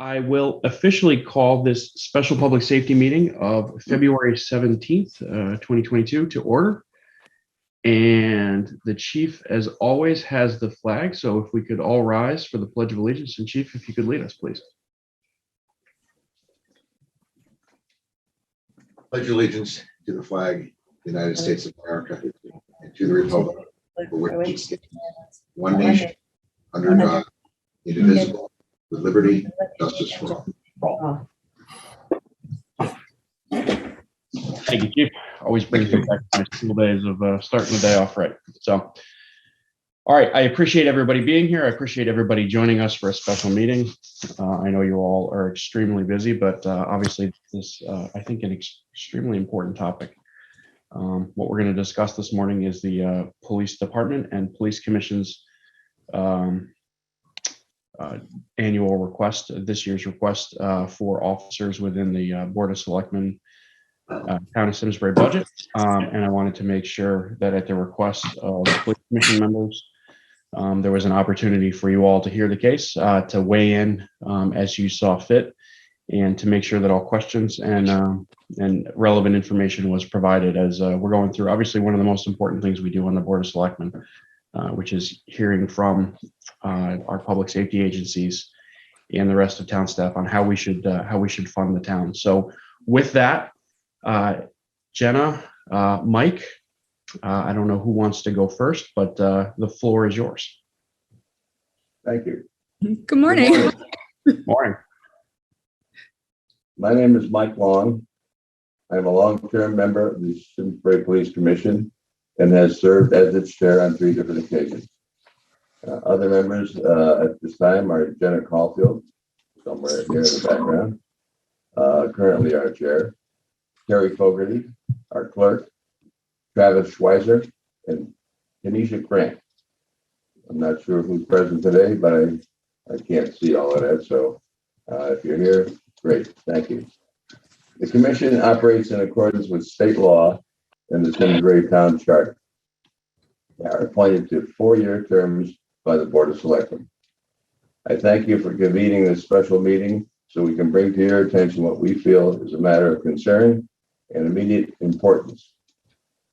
I will officially call this special public safety meeting of February 17th, 2022 to order. And the chief, as always, has the flag. So if we could all rise for the Pledge of Allegiance, and Chief, if you could lead us, please. Pledge allegiance to the flag of the United States of America and to the republic for which it stands, one nation, under God, indivisible, with liberty and justice for all. Thank you, Chief. Always brings me back to my school days of starting the day off right. So, all right, I appreciate everybody being here. I appreciate everybody joining us for a special meeting. I know you all are extremely busy, but obviously this, I think, an extremely important topic. What we're going to discuss this morning is the Police Department and Police Commission's annual request, this year's request for officers within the Board of Selectmen Town of Simsbury budget. And I wanted to make sure that at the request of the Police Commission members, there was an opportunity for you all to hear the case, to weigh in as you saw fit, and to make sure that all questions and relevant information was provided as we're going through. Obviously, one of the most important things we do on the Board of Selectmen, which is hearing from our public safety agencies and the rest of town staff on how we should fund the town. So with that, Jenna, Mike, I don't know who wants to go first, but the floor is yours. Thank you. Good morning. Good morning. Morning. My name is Mike Long. I'm a long-term member of the Simsbury Police Commission and has served as its chair on 3 different occasions. Other members at this time are Jenna Caulfield, somewhere here in the background, currently our chair, Terry Fogarty, our clerk, Travis Schweizer, and Tanisha Grant. I'm not sure who's present today, but I can't see all of that. So if you're here, great, thank you. The commission operates in accordance with state law and the Simsbury Town Charter. They are appointed to 4-year terms by the Board of Selectmen. I thank you for convening this special meeting so we can bring to your attention what we feel is a matter of concern and immediate importance.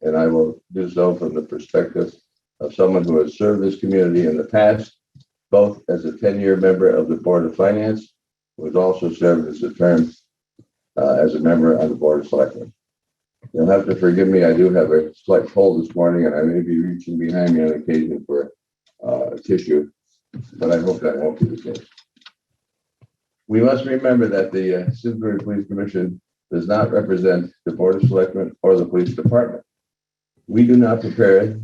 And I will do so from the perspective of someone who has served this community in the past, both as a 10-year member of the Board of Finance, who has also served as a term as a member on the Board of Selectmen. You'll have to forgive me, I do have a slight cold this morning, and I may be reaching behind me on occasion for tissue, but I hope that won't be the case. We must remember that the Simsbury Police Commission does not represent the Board of Selectmen or the Police Department. We do not prepare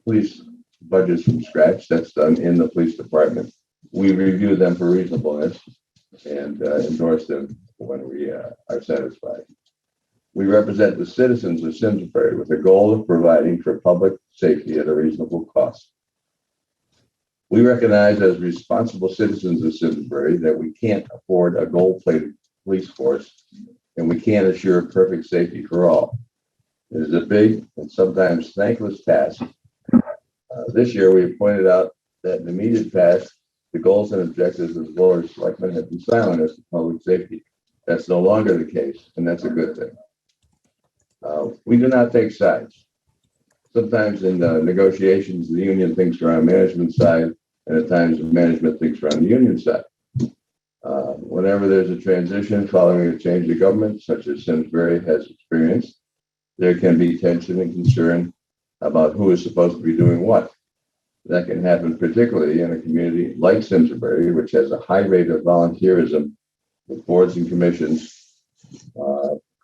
police budgets from scratch. That's done in the police department. We review them for reasonableness and endorse them when we are satisfied. We represent the citizens of Simsbury with the goal of providing for public safety at a reasonable cost. We recognize as responsible citizens of Simsbury that we can't afford a gold-plated police force, and we can't assure perfect safety for all. It is a big and sometimes thankless task. This year, we have pointed out that in the immediate past, the goals and objectives of the Board of Selectmen have been silent as to public safety. That's no longer the case, and that's a good thing. We do not take sides. Sometimes in negotiations, the union thinks they're on management side, and at times the management thinks they're on the union side. Whenever there's a transition following a change of government, such as Simsbury has experienced, there can be tension and concern about who is supposed to be doing what. That can happen particularly in a community like Simsbury, which has a high rate of volunteerism with boards and commissions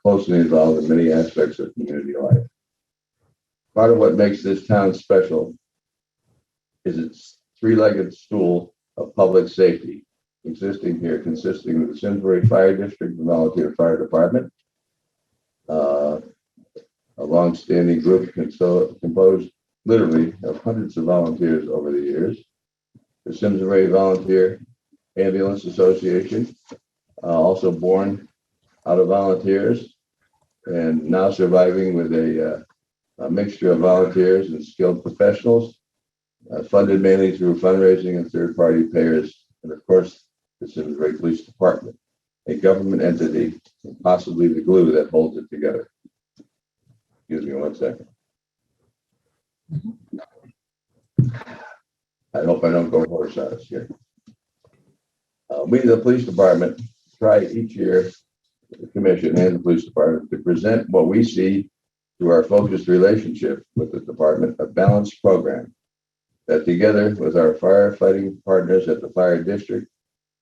closely involved in many aspects of community life. Part of what makes this town special is its 3-legged stool of public safety existing here, consisting of the Simsbury Fire District and Volunteer Fire Department, a long-standing group composed literally of hundreds of volunteers over the years, the Simsbury Volunteer Ambulance Association, also born out of volunteers and now surviving with a mixture of volunteers and skilled professionals, funded mainly through fundraising and third-party payers, and of course, the Simsbury Police Department, a government entity, and possibly the glue that holds it together. Excuse me 1 second. I hope I don't go horse on us here. We, the police department, try each year, the commission and the police department, to present what we see through our focused relationship with the department, a balanced program that, together with our firefighting partners at the fire district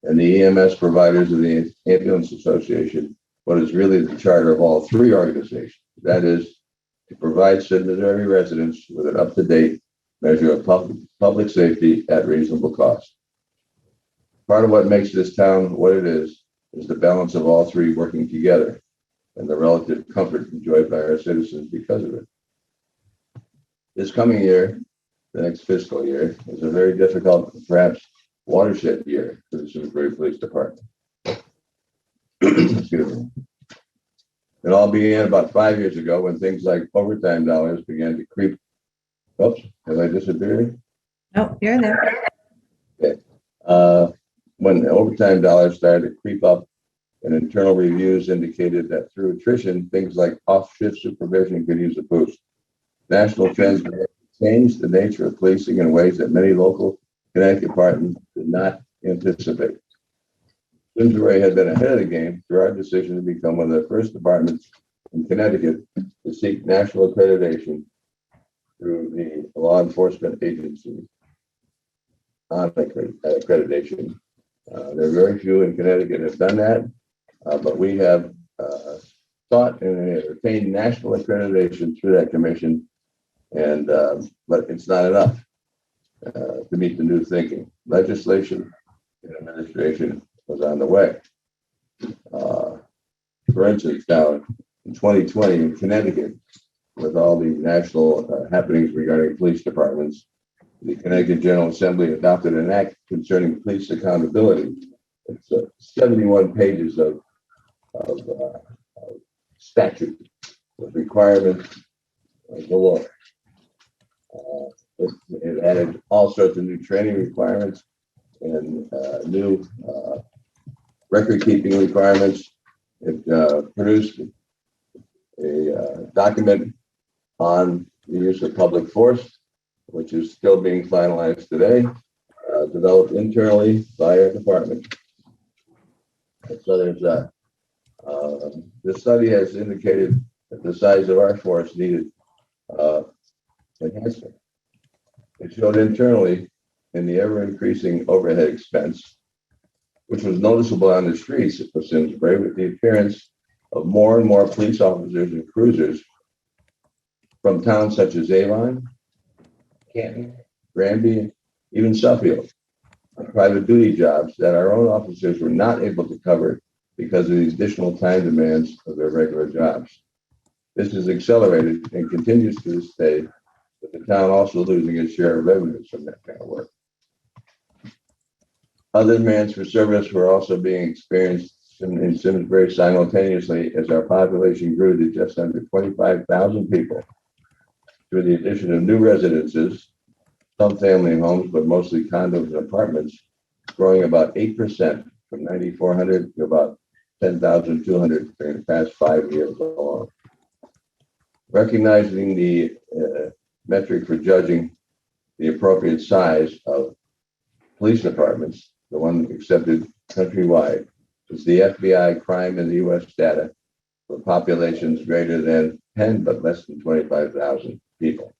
and the EMS providers of the Ambulance Association, what is really the charter of all three organizations. That is to provide Simsbury residents with an up-to-date measure of public safety at reasonable cost. Part of what makes this town what it is the balance of all three working together and the relative comfort enjoyed by our citizens because of it. This coming year, the next fiscal year, is a very difficult, perhaps watershed year for the Simsbury Police Department. Excuse me. It all began about 5 years ago when things like overtime dollars began to creep. Oops, have I disappeared? No, you're there. Okay. When overtime dollars started to creep up, and internal reviews indicated that through attrition, things like off-shift supervision could use a boost. National trends changed the nature of policing in ways that many local Connecticut departments did not anticipate. Simsbury had been ahead of the game through our decision to become one of the first departments in Connecticut to seek national accreditation through the law enforcement agency on accreditation. There are very few in Connecticut that have done that, but we have sought and obtained national accreditation through that commission, and but it's not enough to meet the new thinking. Legislation and administration was on the way. For instance, now in 2020 in Connecticut, with all the national happenings regarding police departments, the Connecticut General Assembly adopted an act concerning police accountability. It's 71 pages of statute with requirements of the law. It added all sorts of new training requirements and new record keeping requirements. It produced a document on the use of public force, which is still being finalized today, developed internally by our department. And so there's the study has indicated that the size of our force needed enhancement. It showed internally in the ever-increasing overhead expense, which was noticeable on the streets of Simsbury with the appearance of more and more police officers and cruisers from towns such as Avon, Canton, Granby, even Suffield, on private duty jobs that our own officers were not able to cover because of the additional time demands of their regular jobs. This is accelerated and continues to this day, with the town also losing its share of revenues from that kind of work. Other demands for service were also being experienced in Simsbury simultaneously as our population grew to just under 25,000 people through the addition of new residences, some family homes, but mostly condos and apartments, growing about 8% from 9,400 to about 10,200 during the past 5 years alone. Recognizing the metric for judging the appropriate size of police departments, the one accepted countrywide, is the FBI crime in the U.S. data for populations greater than 10 but less than 25,000 people.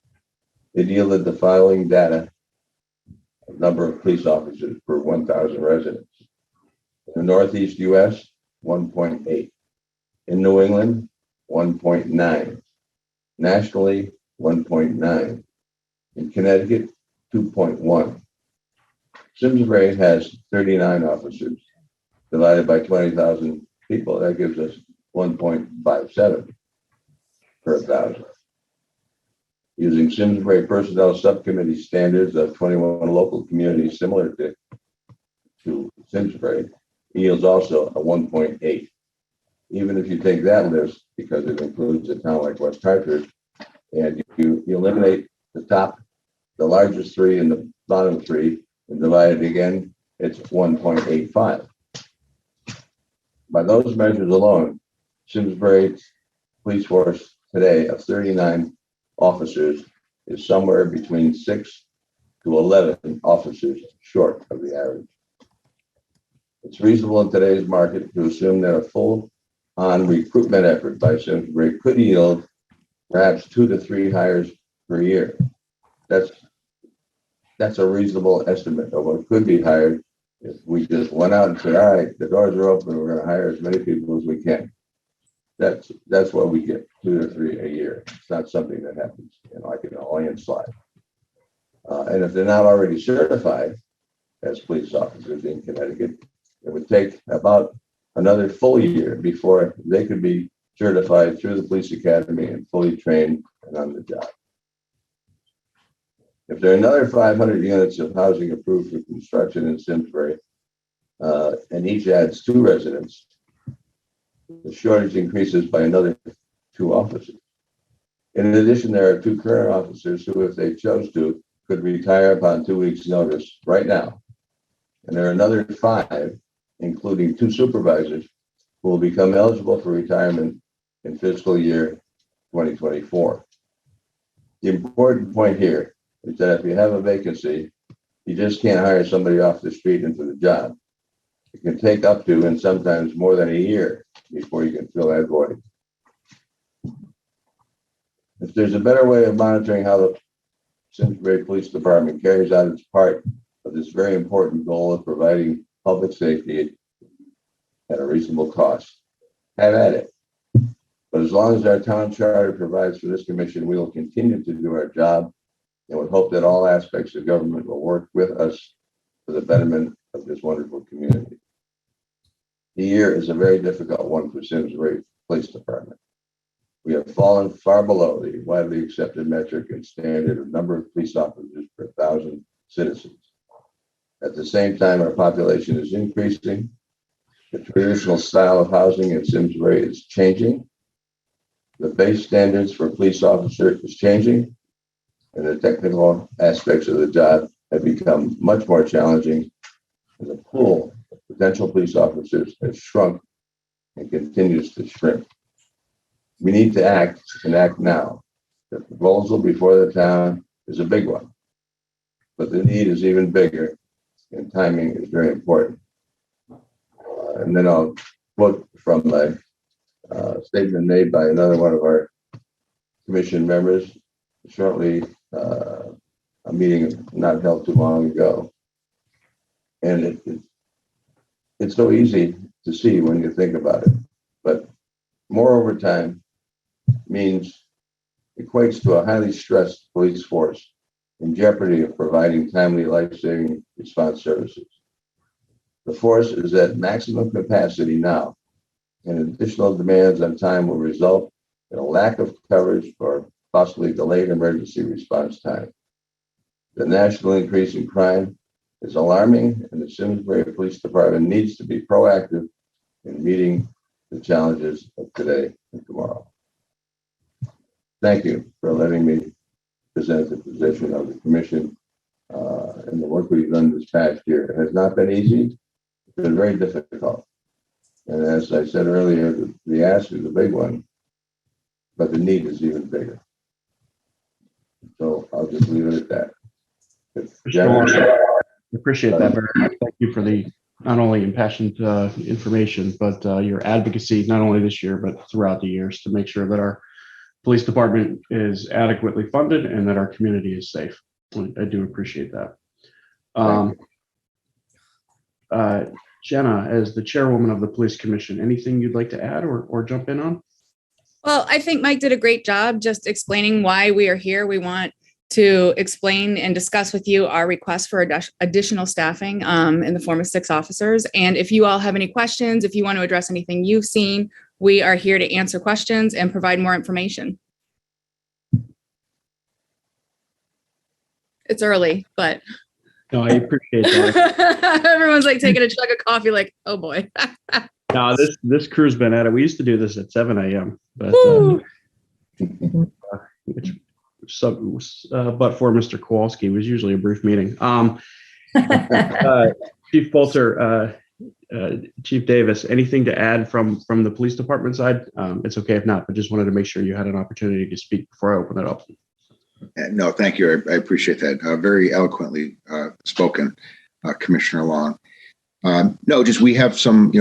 It yielded the following data of number of police officers per 1,000 residents. In the Northeast U.S., 1.8. In New England, 1.9. Nationally, 1.9. In Connecticut, 2.1. Simsbury has 39 officers. Divided by 20,000 people, that gives us 1.57 per 1,000. Using Simsbury Personnel Subcommittee standards of 21 local communities similar to Simsbury, yields also a 1.8. Even if you take that list, because it includes a town like West Hartford, and you eliminate the largest three and the bottom three, and divide it again, it's 1.85. By those measures alone, Simsbury police force today of 39 officers is somewhere between 6 to 11 officers short of the average. It's reasonable in today's market to assume that a full-on recruitment effort by Simsbury could yield perhaps 2 to 3 hires per year. That's a reasonable estimate of what could be hired if we just went out and said, all right, the doors are open, we're going to hire as many people as we can. That's what we get, 2 to 3 a year. It's not something that happens, like a landslide. And if they're not already certified as police officers in Connecticut, it would take about another full year before they could be certified through the police academy and fully trained and on the job. If there are another 500 units of housing approved for construction in Simsbury, and each adds 2 residents, the shortage increases by another 2 officers. In addition, there are 2 current officers who, if they chose to, could retire upon 2 weeks' notice right now. And there are another 5, including 2 supervisors, who will become eligible for retirement in fiscal year 2024. The important point here is that if you have a vacancy, you just can't hire somebody off the street into the job. It can take up to, and sometimes more than a year before you can fill that void. If there's a better way of monitoring how the Simsbury Police Department carries out its part of this very important goal of providing public safety at a reasonable cost, have at it. But as long as our town charter provides for this commission, we will continue to do our job and would hope that all aspects of government will work with us for the betterment of this wonderful community. The year is a very difficult one for Simsbury Police Department. We have fallen far below the widely accepted metric and standard of number of police officers per 1,000 citizens. At the same time, our population is increasing. The traditional style of housing in Simsbury is changing. The base standards for police officers is changing, and the technical aspects of the job have become much more challenging, and the pool of potential police officers has shrunk and continues to shrink. We need to act and act now. The proposal before the town is a big one, but the need is even bigger, and timing is very important. And then I'll quote from a statement made by another one of our commission members shortly, a meeting not held too long ago. And it's so easy to see when you think about it, but more overtime equates to a highly stressed police force in jeopardy of providing timely life-saving response services. The force is at maximum capacity now, and additional demands on time will result in a lack of coverage or possibly delayed emergency response time. The national increase in crime is alarming, and the Simsbury Police Department needs to be proactive in meeting the challenges of today and tomorrow. Thank you for letting me present the position of the commission and the work we've done this past year. It has not been easy. It's been very difficult. And as I said earlier, the ask is a big one, but the need is even bigger. So I'll just leave it at that. I appreciate that very much. Thank you for the not only impassioned information, but your advocacy, not only this year, but throughout the years to make sure that our police department is adequately funded and that our community is safe. I do appreciate that. Jenna, as the chairwoman of the police commission, anything you'd like to add or jump in on? Well, I think Mike did a great job just explaining why we are here. We want to explain and discuss with you our request for additional staffing in the form of 6 officers. And if you all have any questions, if you want to address anything you've seen, we are here to answer questions and provide more information. It's early, but No, I appreciate that. everyone's like taking a chug of coffee like, oh boy. No, this crew's been at it. We used to do this at 7 a.m. But but for Mr. Kowalski, it was usually a brief meeting. Chief Bolter, Chief Davis, anything to add from the police department side? It's okay if not, but just wanted to make sure you had an opportunity to speak before I open it up. No, thank you. I appreciate that. Very eloquently spoken, Commissioner Long. No, just we have some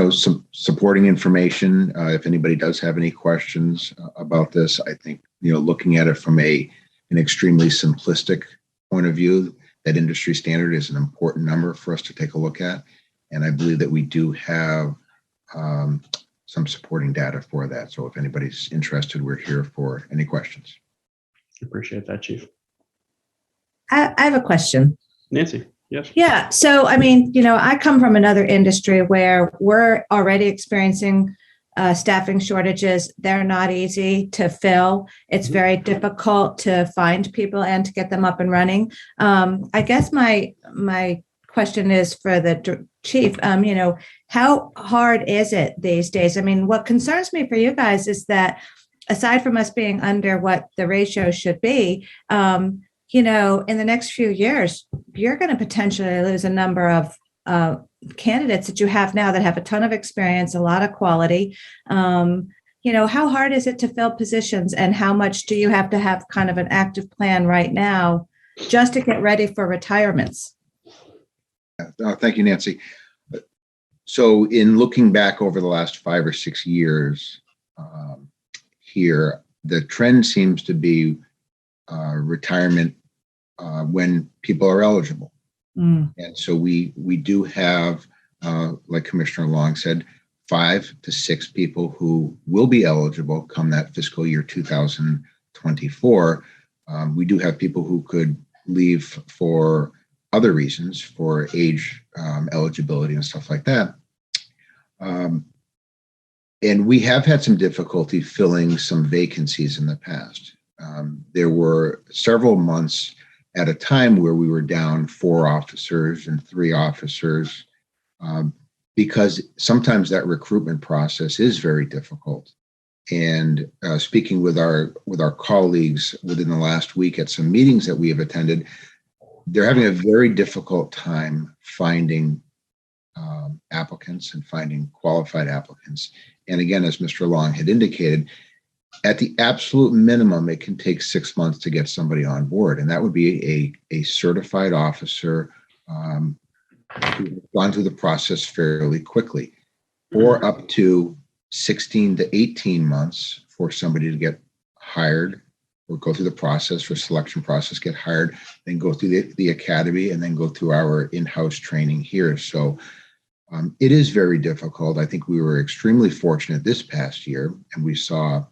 supporting information. If anybody does have any questions about this, I think, looking at it from an extremely simplistic point of view, that industry standard is an important number for us to take a look at. And I believe that we do have some supporting data for that. So if anybody's interested, we're here for any questions. Appreciate that, Chief. I have a question. Nancy, yes. Yeah. So, I mean, I come from another industry where we're already experiencing staffing shortages. They're not easy to fill. It's very difficult to find people and to get them up and running. I guess my question is for the chief. How hard is it these days? I mean, what concerns me for you guys is that aside from us being under what the ratio should be, in the next few years, you're going to potentially lose a number of candidates that you have now that have a ton of experience, a lot of quality. How hard is it to fill positions, and how much do you have to have kind of an active plan right now just to get ready for retirements? Thank you, Nancy. So in looking back over the last 5 or 6 years here, the trend seems to be retirement when people are eligible. And so we do have, like Commissioner Long said, 5 to 6 people who will be eligible come that fiscal year 2024. We do have people who could leave for other reasons, for age eligibility and stuff like that. And we have had some difficulty filling some vacancies in the past. There were several months at a time where we were down 4 officers and 3 officers because sometimes that recruitment process is very difficult. And speaking with our colleagues within the last week at some meetings that we have attended, they're having a very difficult time finding applicants and finding qualified applicants. And again, as Mr. Long had indicated, at the absolute minimum, it can take 6 months to get somebody on board. And that would be a certified officer who's gone through the process fairly quickly, or up to 16 to 18 months for somebody to get hired or go through the process or selection process, get hired, then go through the academy, and then go through our in-house training here. So it is very difficult. I think we were extremely fortunate this past year, and we saw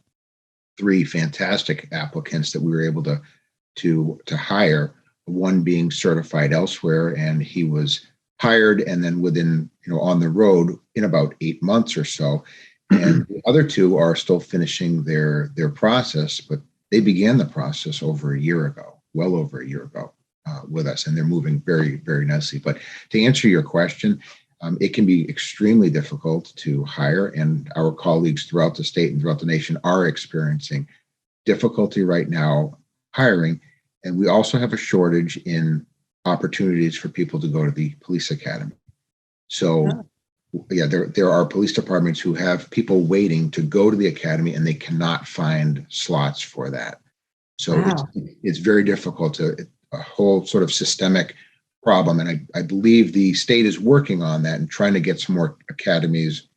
3 fantastic applicants that we were able to hire, one being certified elsewhere, and he was hired and then within, on the road in about 8 months or so. And the other 2 are still finishing their process, but they began the process over a year ago, well over a year ago with us, and they're moving very, very nicely. But to answer your question, it can be extremely difficult to hire, and our colleagues throughout the state and throughout the nation are experiencing difficulty right now hiring. And we also have a shortage in opportunities for people to go to the police academy. So yeah, there are police departments who have people waiting to go to the academy, and they cannot find slots for that. So it's very difficult, a whole sort of systemic problem. And I believe the state is working on that and trying to get some more academies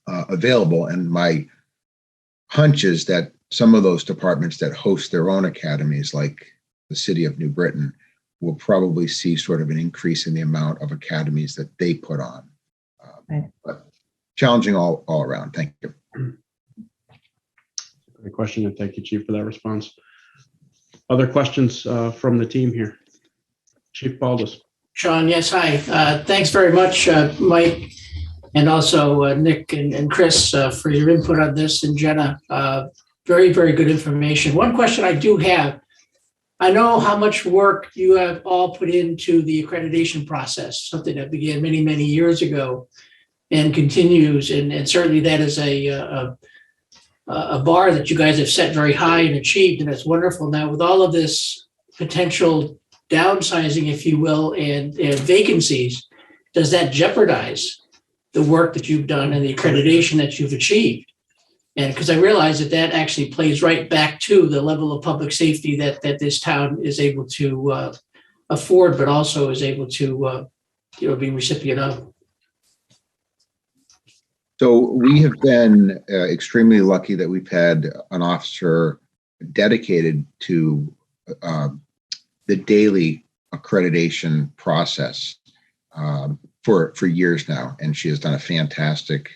available. And my hunch is that some of those departments that host their own academies, like the city of New Britain, will probably see sort of an increase in the amount of academies that they put on. But challenging all around. Thank you. Great question, and thank you, Chief, for that response. Other questions from the team here? Chief Baldus. Sean, yes, hi. Thanks very much, Mike, and also Nick and Chris for your input on this, and Jenna. Very, very good information. One question I do have, I know how much work you have all put into the accreditation process, something that began many, many years ago and continues. And certainly that is a bar that you guys have set very high and achieved, and it's wonderful. Now, with all of this potential downsizing, if you will, and vacancies, does that jeopardize the work that you've done and the accreditation that you've achieved. And because I realize that that actually plays right back to the level of public safety that this town is able to afford, but also is able to be recipient of. So we have been extremely lucky that we've had an officer dedicated to the daily accreditation process for years now, and she has done a fantastic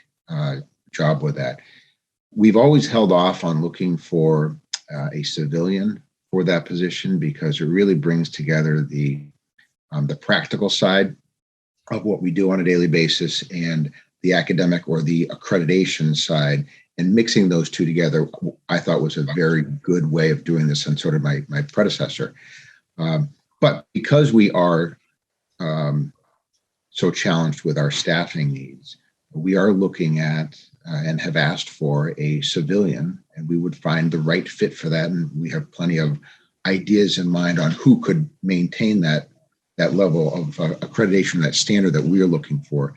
job with that. We've always held off on looking for a civilian for that position because it really brings together the practical side of what we do on a daily basis and the academic or the accreditation side, and mixing those two together, I thought was a very good way of doing this, and sort of my predecessor. But because we are so challenged with our staffing needs, we are looking at and have asked for a civilian, and we would find the right fit for that. And we have plenty of ideas in mind on who could maintain that level of accreditation, that standard that we're looking for.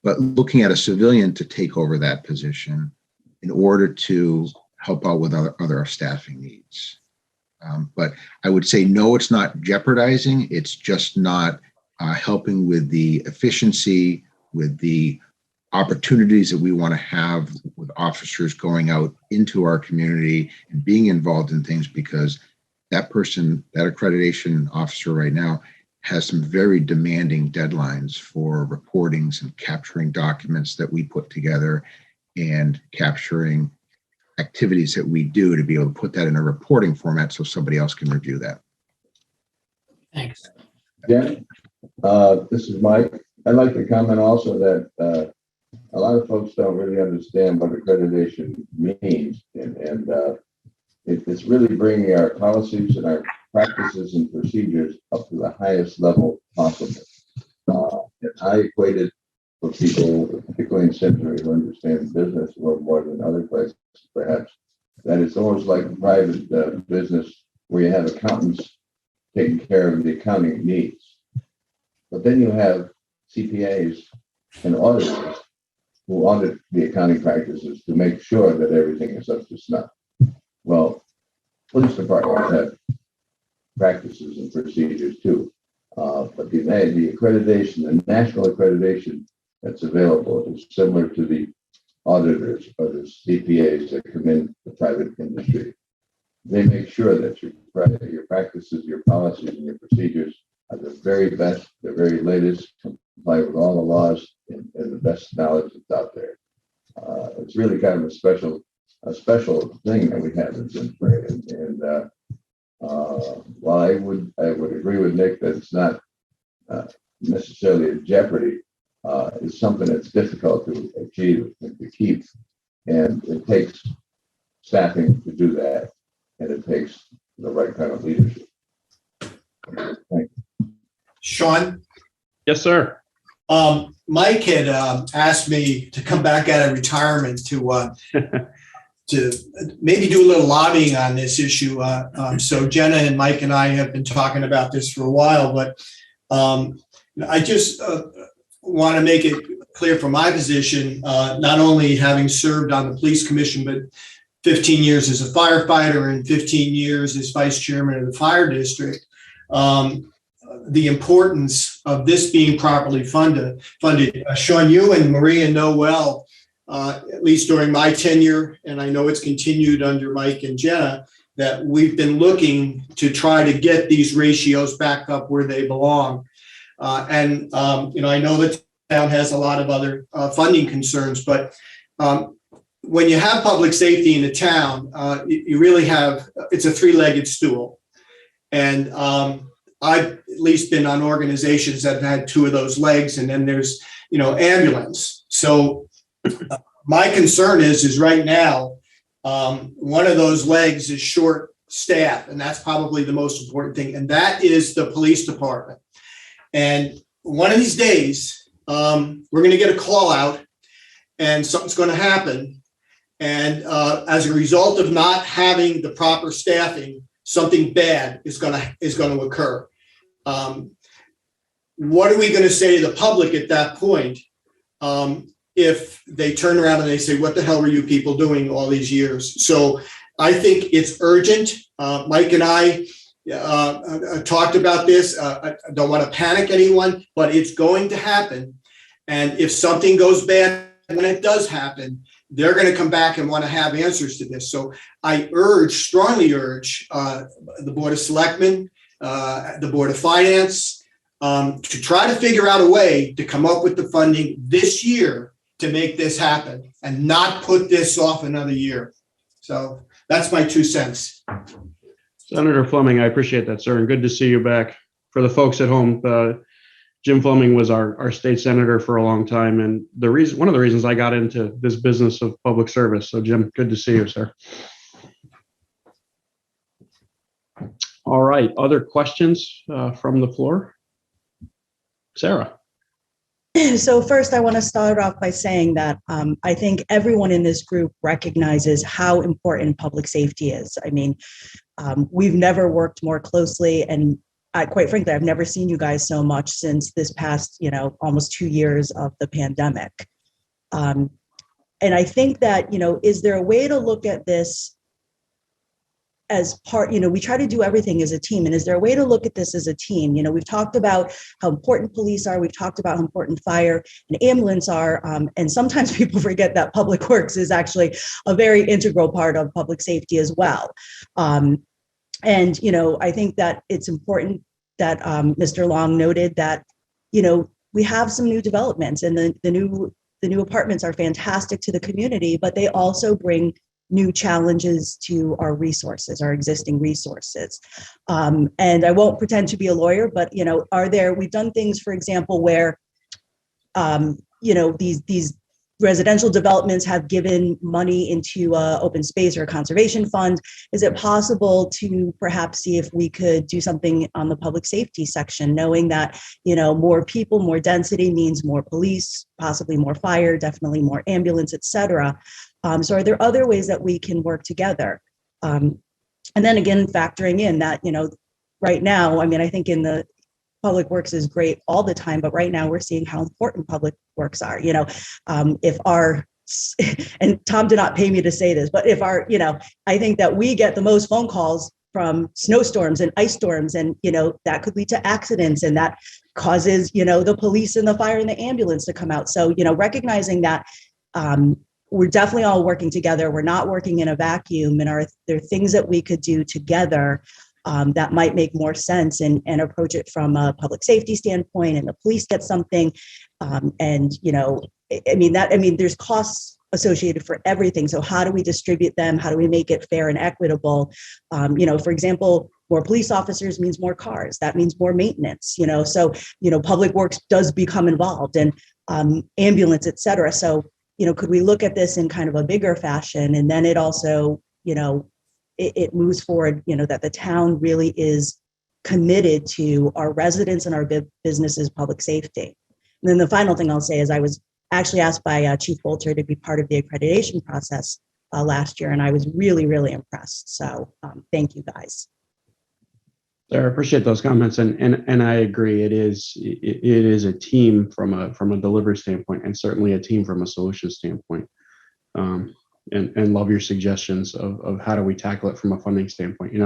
But looking at a civilian to take over that position in order to help out with other staffing needs. But I would say, no, it's not jeopardizing. It's just not helping with the efficiency, with the opportunities that we want to have with officers going out into our community and being involved in things, because that person, that accreditation officer right now, has some very demanding deadlines for reportings and capturing documents that we put together and capturing activities that we do to be able to put that in a reporting format so somebody else can review that. Thanks. Yeah, this is Mike. I'd like to comment also that a lot of folks don't really understand what accreditation means, and it's really bringing our policies and our practices and procedures up to the highest level possible. And I equate it for people, particularly in Simsbury, who understand business a little more than other places, perhaps, that it's almost like a private business where you have accountants taking care of the accounting needs. But then you have CPAs and auditors who audit the accounting practices to make sure that everything is up to snuff. Well, police departments have practices and procedures too. But the accreditation, the national accreditation that's available is similar to the auditors or the CPAs that come in the private industry. They make sure that your practices, your policies, and your procedures are the very best, the very latest, comply with all the laws and the best knowledge that's out there. It's really kind of a special thing that we have in Simsbury, and while I would agree with Nick that it's not necessarily a jeopardy, it's something that's difficult to achieve and to keep, and it takes staffing to do that, and it takes the right kind of leadership. Thank you. Sean? Yes, sir. Mike had asked me to come back out of retirement to maybe do a little lobbying on this issue. So Jenna and Mike and I have been talking about this for a while, but I just want to make it clear from my position, not only having served on the police commission, but 15 years as a firefighter and 15 years as vice chairman of the fire district, the importance of this being properly funded. Sean, you and Maria know well, at least during my tenure, and I know it's continued under Mike and Jenna, that we've been looking to try to get these ratios back up where they belong. I know that town has a lot of other funding concerns, but when you have public safety in a town, you really have, it's a three-legged stool. And I've at least been on organizations that have had two of those legs, and then there's, ambulance. So my concern is right now, one of those legs is short staff, and that's probably the most important thing. And that is the police department. And one of these days, we're going to get a call out and something's going to happen. And as a result of not having the proper staffing, something bad is going to occur. What are we going to say to the public at that point? if they turn around and they say, what the hell were you people doing all these years? So I think it's urgent. Mike and I talked about this. I don't want to panic anyone, but it's going to happen. And if something goes bad, when it does happen, they're going to come back and want to have answers to this. So I strongly urge the Board of Selectmen, the Board of Finance, to try to figure out a way to come up with the funding this year to make this happen and not put this off another year. So that's my 2 cents. Senator Fleming, I appreciate that, sir, and good to see you back. For the folks at home, Jim Fleming was our state senator for a long time, and one of the reasons I got into this business of public service. So, Jim, good to see you, sir. All right, other questions from the floor? Sarah. So first, I want to start off by saying that I think everyone in this group recognizes how important public safety is. I mean, we've never worked more closely, and quite frankly, I've never seen you guys so much since this past, almost 2 years of the pandemic. And I think that, is there a way to look at this as part, we try to do everything as a team. And is there a way to look at this as a team? We've talked about how important police are. We've talked about how important fire and ambulance are. And sometimes people forget that public works is actually a very integral part of public safety as well. And, I think that it's important that Mr. Long noted that, we have some new developments, and the new apartments are fantastic to the community, but they also bring new challenges to our resources, our existing resources. And I won't pretend to be a lawyer, but, we've done things, for example, where, these residential developments have given money into open space or a conservation fund. Is it possible to perhaps see if we could do something on the public safety section, knowing that, more people, more density means more police, possibly more fire, definitely more ambulance, et cetera. So are there other ways that we can work together? And then again, factoring in that, right now, I think in the public works is great all the time, but right now we're seeing how important public works are. If our, and Tom did not pay me to say this, but if our, I think that we get the most phone calls from snowstorms and ice storms, and, that could lead to accidents, and that causes, the police and the fire and the ambulance to come out. So, recognizing that, we're definitely all working together. We're not working in a vacuum, and there are things that we could do together that might make more sense, and approach it from a public safety standpoint, and the police get something. There's costs associated for everything. So how do we distribute them? How do we make it fair and equitable? For example, more police officers means more cars. That means more maintenance, so, public works does become involved, and ambulance, et cetera. So, could we look at this in kind of a bigger fashion? And then it also, it moves forward, that the town really is committed to our residents and our businesses' public safety. And then the final thing I'll say is I was actually asked by Chief Bolter to be part of the accreditation process last year, and I was really, really impressed. So thank you guys. Sarah, I appreciate those comments, and I agree. It is a team from a delivery standpoint, and certainly a team from a solution standpoint. And love your suggestions of how do we tackle it from a funding standpoint.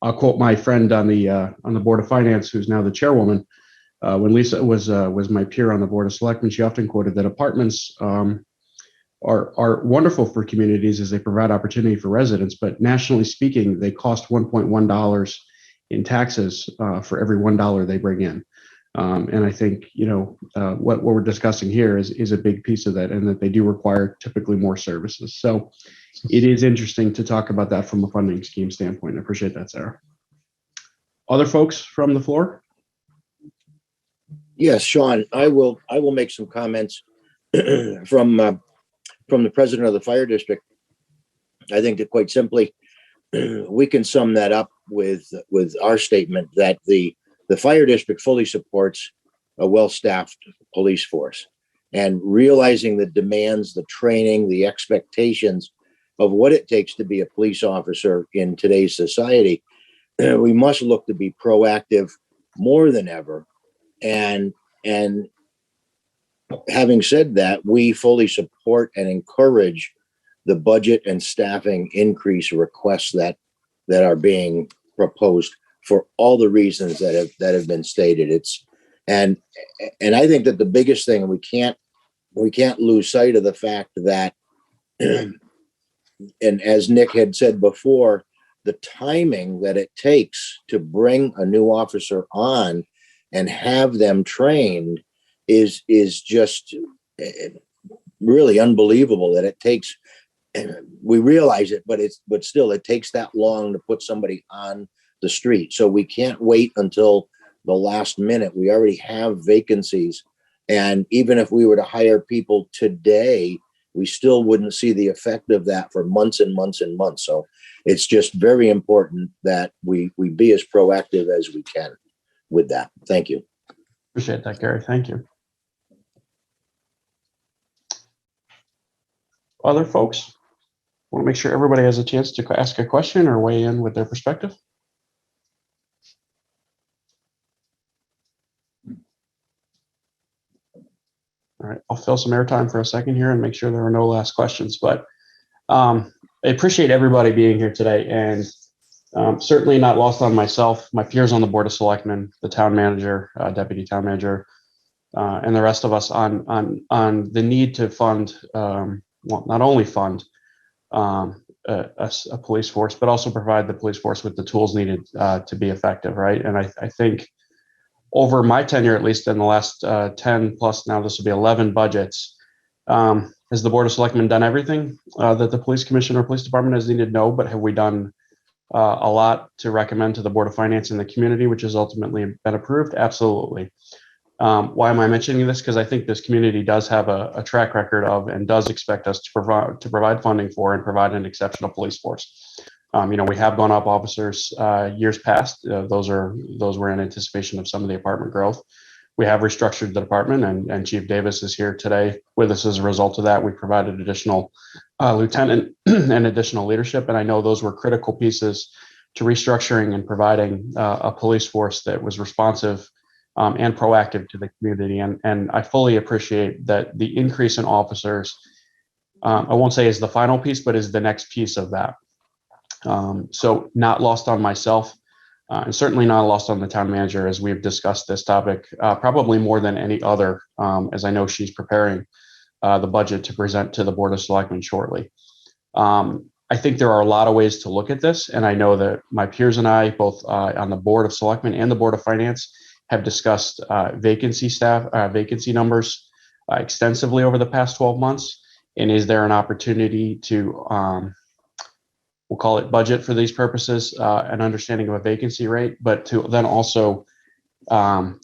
I'll quote my friend on the Board of Finance, who's now the chairwoman. When Lisa was my peer on the Board of Selectmen, she often quoted that apartments are wonderful for communities as they provide opportunity for residents, but nationally speaking, they cost $1.1 in taxes for every $1 they bring in. And I think, what we're discussing here is a big piece of that, and that they do require typically more services. So it is interesting to talk about that from a funding scheme standpoint. I appreciate that, Sarah. Other folks from the floor? Yes, Sean, I will make some comments from the president of the fire district. I think that quite simply, we can sum that up with our statement that the fire district fully supports a well-staffed police force, and realizing the demands, the training, the expectations of what it takes to be a police officer in today's society. We must look to be proactive more than ever, and having said that, we fully support and encourage the budget and staffing increase requests that are being proposed for all the reasons that have been stated. And I think that the biggest thing, we can't lose sight of the fact that, and as Nick had said before, the timing that it takes to bring a new officer on and have them trained is just really unbelievable that it takes. We realize it, but still it takes that long to put somebody on the street. So we can't wait until the last minute. We already have vacancies. And even if we were to hire people today, we still wouldn't see the effect of that for months and months and months. So it's just very important that we be as proactive as we can with that. Thank you. Appreciate that, Gary. Thank you. Other folks? Want to make sure everybody has a chance to ask a question or weigh in with their perspective. All right, I'll fill some airtime for a second here and make sure there are no last questions. But I appreciate everybody being here today, and certainly not lost on myself, my peers on the Board of Selectmen, the town manager, deputy town manager, and the rest of us on the need to fund, well, not only fund a police force, but also provide the police force with the tools needed to be effective, right? And I think over my tenure, at least in the last 10 plus, now this will be 11 budgets, has the Board of Selectmen done everything that the police commission or police department has needed? No, but have we done a lot to recommend to the Board of Finance and the community, which has ultimately been approved? Absolutely. Why am I mentioning this? Because I think this community does have a track record of and does expect us to provide funding for and provide an exceptional police force. We have gone up officers years past. Those were in anticipation of some of the department growth. We have restructured the department, and Chief Davis is here today with us as a result of that. We provided additional lieutenant and additional leadership, and I know those were critical pieces to restructuring and providing a police force that was responsive and proactive to the community. And I fully appreciate that the increase in officers, I won't say is the final piece, but is the next piece of that. So not lost on myself, and certainly not lost on the town manager as we've discussed this topic, probably more than any other, as I know she's preparing the budget to present to the Board of Selectmen shortly. I think there are a lot of ways to look at this, and I know that my peers and I, both on the Board of Selectmen and the Board of Finance, have discussed vacancy numbers extensively over the past 12 months. And is there an opportunity to, we'll call it budget for these purposes, an understanding of a vacancy rate, but to then also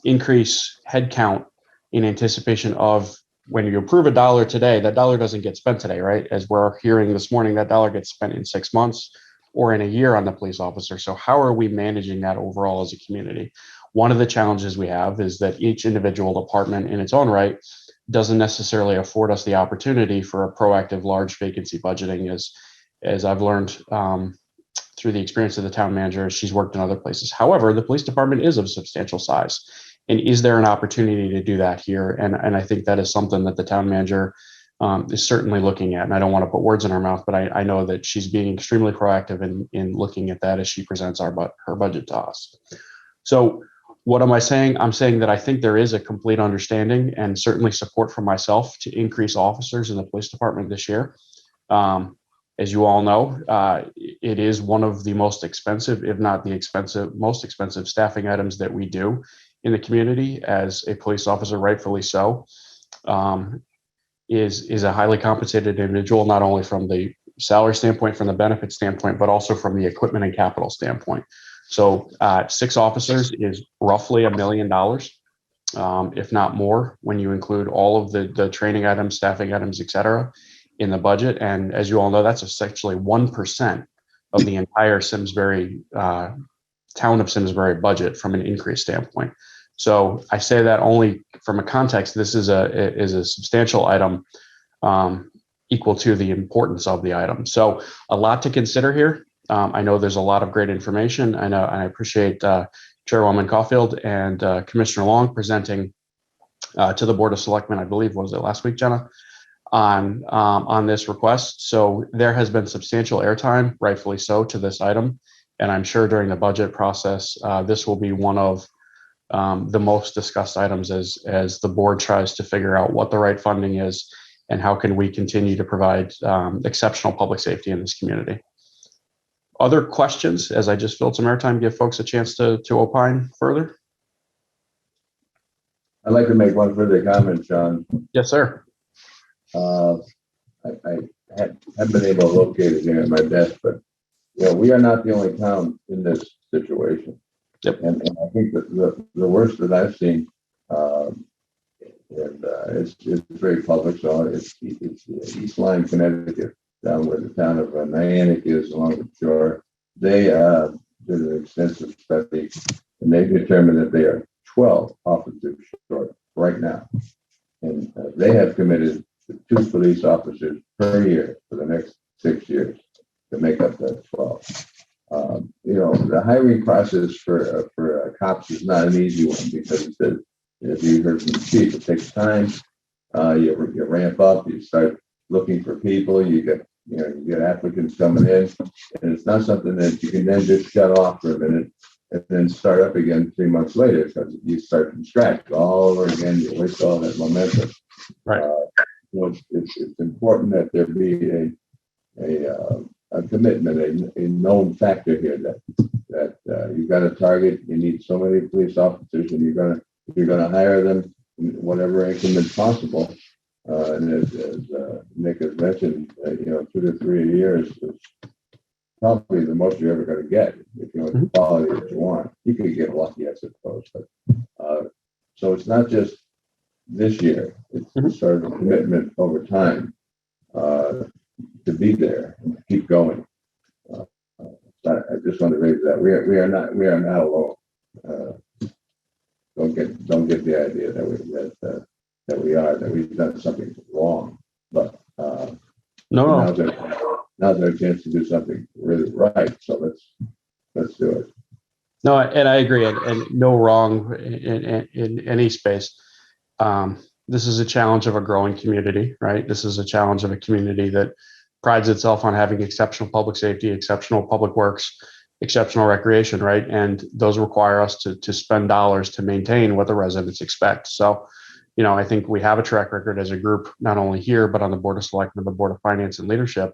increase headcount in anticipation of when you approve a dollar today, that dollar doesn't get spent today, right? As we're hearing this morning, that dollar gets spent in 6 months or in a year on the police officer. So how are we managing that overall as a community? One of the challenges we have is that each individual department in its own right doesn't necessarily afford us the opportunity for a proactive large vacancy budgeting, as I've learned through the experience of the town manager. She's worked in other places. However, the police department is of substantial size. And is there an opportunity to do that here? And I think that is something that the town manager is certainly looking at. And I don't want to put words in her mouth, but I know that she's being extremely proactive in looking at that as she presents her budget to us. So what am I saying? I'm saying that I think there is a complete understanding and certainly support from myself to increase officers in the police department this year. As you all know, it is one of the most expensive, if not the most expensive staffing items that we do in the community. As a police officer, rightfully so, is a highly compensated individual, not only from the salary standpoint, from the benefit standpoint, but also from the equipment and capital standpoint. So 6 officers is roughly $1 million, if not more, when you include all of the training items, staffing items, et cetera, in the budget. And as you all know, that's essentially 1% of the entire Simsbury, town of Simsbury budget from an increase standpoint. So I say that only from a context. This is a substantial item, equal to the importance of the item. So a lot to consider here. I know there's a lot of great information. I appreciate Chairwoman Caulfield and Commissioner Long presenting to the Board of Selectmen, I believe, was it last week, Jenna, on this request. So there has been substantial airtime, rightfully so, to this item. And I'm sure during the budget process, this will be one of the most discussed items as the board tries to figure out what the right funding is and how can we continue to provide exceptional public safety in this community. Other questions, as I just filled some airtime, give folks a chance to opine further? I'd like to make one further comment, John. Yes, sir. I haven't been able to locate it here at my desk, but we are not the only town in this situation. Yep. And I think that the worst that I've seen, it's very public, so it's East Lyme, Connecticut, down where the town of Niantic is along the shore. They did an extensive study, and they determined that they are 12 officers short right now. And they have committed 2 police officers per year for the next 6 years to make up that 12. The hiring process for cops is not an easy one because as you heard from the chief, it takes time. You ramp up, you start looking for people, you get applicants coming in, and it's not something that you can then just shut off for a minute and then start up again 3 months later, because you start from scratch all over again. You waste all that momentum. Right. It's important that there be a commitment, a known factor here that you've got a target. You need so many police officers, and you're gonna hire them in whatever increment possible. And as Nick has mentioned, 2 to 3 years is probably the most you're ever going to get if you want the quality that you want. You could get lucky, I suppose, but so it's not just this year. It's sort of a commitment over time to be there and to keep going. I just want to raise that we are not alone. Don't get the idea that we've done something wrong, but now's our chance to do something really right. So let's do it. No, and I agree, and no wrong in any space. This is a challenge of a growing community, right? This is a challenge of a community that prides itself on having exceptional public safety, exceptional public works, exceptional recreation, right? And those require us to spend dollars to maintain what the residents expect. So, I think we have a track record as a group, not only here, but on the Board of Selectmen, the Board of Finance and Leadership,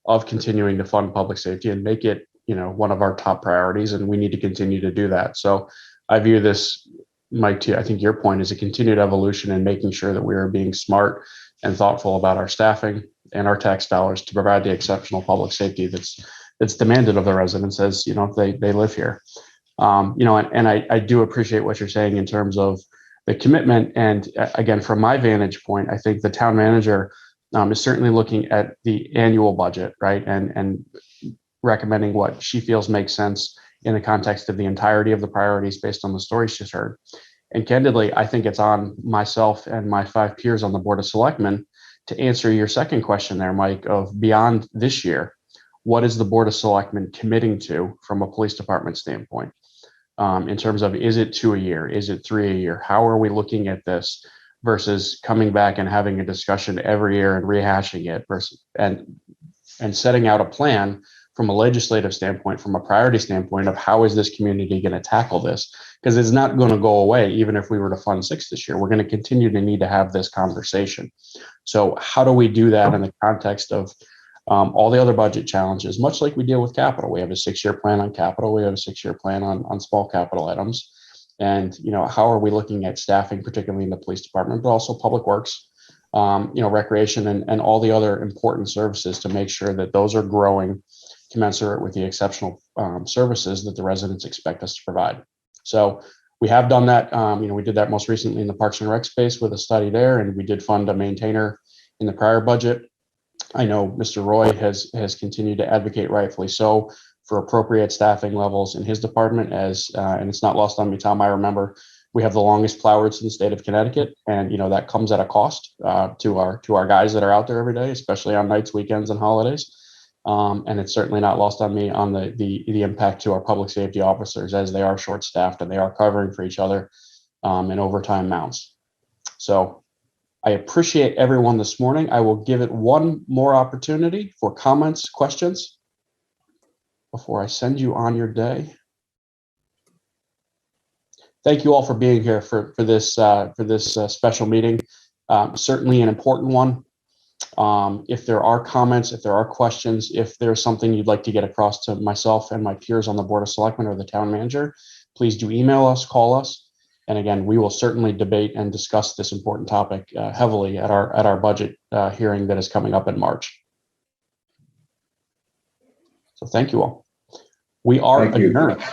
of continuing to fund public safety and make it, one of our top priorities. And we need to continue to do that. So I view this, Mike, to I think your point is a continued evolution in making sure that we are being smart and thoughtful about our staffing and our tax dollars to provide the exceptional public safety that's demanded of the residents as, they live here. And I do appreciate what you're saying in terms of the commitment. And again, from my vantage point, I think the town manager is certainly looking at the annual budget, right? And recommending what she feels makes sense in the context of the entirety of the priorities based on the stories she's heard. And candidly, I think it's on myself and my 5 peers on the Board of Selectmen to answer your second question there, Mike, of beyond this year, what is the Board of Selectmen committing to from a police department standpoint? In terms of, is it 2 a year? Is it 3 a year? How are we looking at this versus coming back and having a discussion every year and rehashing it versus and setting out a plan from a legislative standpoint, from a priority standpoint of how is this community going to tackle this? Because it's not going to go away, even if we were to fund 6 this year. We're going to continue to need to have this conversation. So how do we do that in the context of all the other budget challenges, much like we deal with capital? We have a 6-year plan on capital. We have a 6-year plan on small capital items. And, how are we looking at staffing, particularly in the police department, but also public works, recreation and all the other important services to make sure that those are growing commensurate with the exceptional services that the residents expect us to provide. So we have done that. We did that most recently in the Parks and Rec space with a study there, and we did fund a maintainer in the prior budget. I know Mr. Roy has continued to advocate, rightfully so, for appropriate staffing levels in his department and it's not lost on me, Tom. I remember we have the longest plow routes in the state of Connecticut, and that comes at a cost to our guys that are out there every day, especially on nights, weekends, and holidays. And it's certainly not lost on me on the impact to our public safety officers as they are short-staffed and they are covering for each other in overtime amounts. So I appreciate everyone this morning. I will give it one more opportunity for comments, questions before I send you on your day. Thank you all for being here for this special meeting. Certainly an important one. If there are comments, if there are questions, if there's something you'd like to get across to myself and my peers on the Board of Selectmen or the town manager, please do email us, call us. And again, we will certainly debate and discuss this important topic heavily at our budget hearing that is coming up in March. So thank you all. We are Thank you. adjourned.